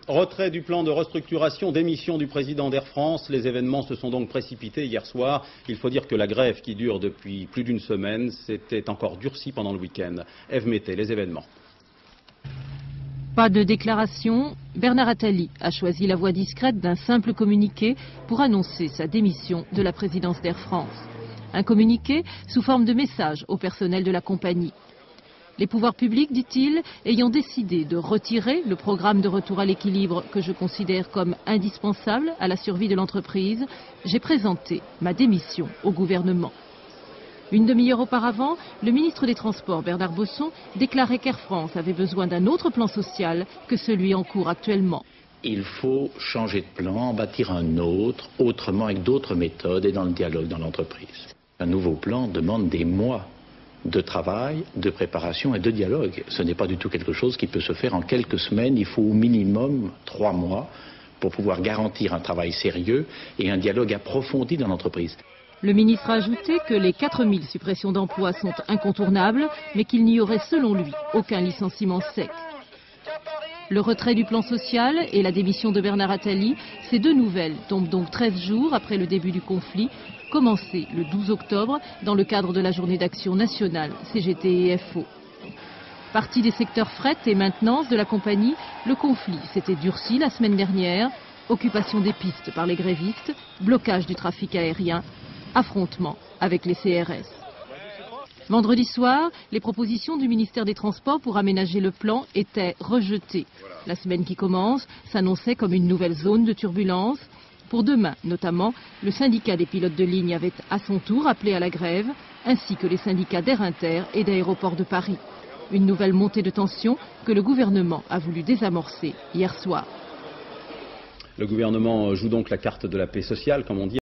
Retrait du plan de restructuration, démission du président d'Air France. Les événements se sont donc précipités hier soir. Il faut dire que la grève qui dure depuis plus d'une semaine s'était encore durcie pendant le week-end. Ève Mété, les événements. Pas de déclaration, Bernard Attali a choisi la voie discrète d'un simple communiqué pour annoncer sa démission de la présidence d'Air France. Un communiqué sous forme de message au personnel de la compagnie. Les pouvoirs publics, dit-il, ayant décidé de retirer le programme de retour à l'équilibre que je considère comme indispensable à la survie de l'entreprise, j'ai présenté ma démission au gouvernement. Une demi-heure auparavant, le ministre des Transports, Bernard Bosson, déclarait qu'Air France avait besoin d'un autre plan social que celui en cours actuellement. Il faut changer de plan, en bâtir un autre, autrement, avec d'autres méthodes et dans le dialogue dans l'entreprise. Un nouveau plan demande des mois de travail, de préparation et de dialogue. Ce n'est pas du tout quelque chose qui peut se faire en quelques semaines. Il faut au minimum 3 mois pour pouvoir garantir un travail sérieux et un dialogue approfondi dans l'entreprise. Le ministre a ajouté que les 4000 suppressions d'emplois sont incontournables, mais qu'il n'y aurait selon lui aucun licenciement sec. Le retrait du plan social et la démission de Bernard Attali, ces deux nouvelles tombent donc 13 jours après le début du conflit, commencé le 12 octobre dans le cadre de la journée d'action nationale CGT et FO. Parti des secteurs fret et maintenance de la compagnie, le conflit s'était durci la semaine dernière. Occupation des pistes par les grévistes, blocage du trafic aérien, affrontement avec les CRS. Vendredi soir, les propositions du ministère des Transports pour aménager le plan étaient rejetées. La semaine qui commence s'annonçait comme une nouvelle zone de turbulence. Pour demain, notamment, le syndicat des pilotes de ligne avait à son tour appelé à la grève, ainsi que les syndicats d'Air Inter et d'Aéroports de Paris. Une nouvelle montée de tension que le gouvernement a voulu désamorcer hier soir. Le gouvernement joue donc la carte de la paix sociale, comme on dit.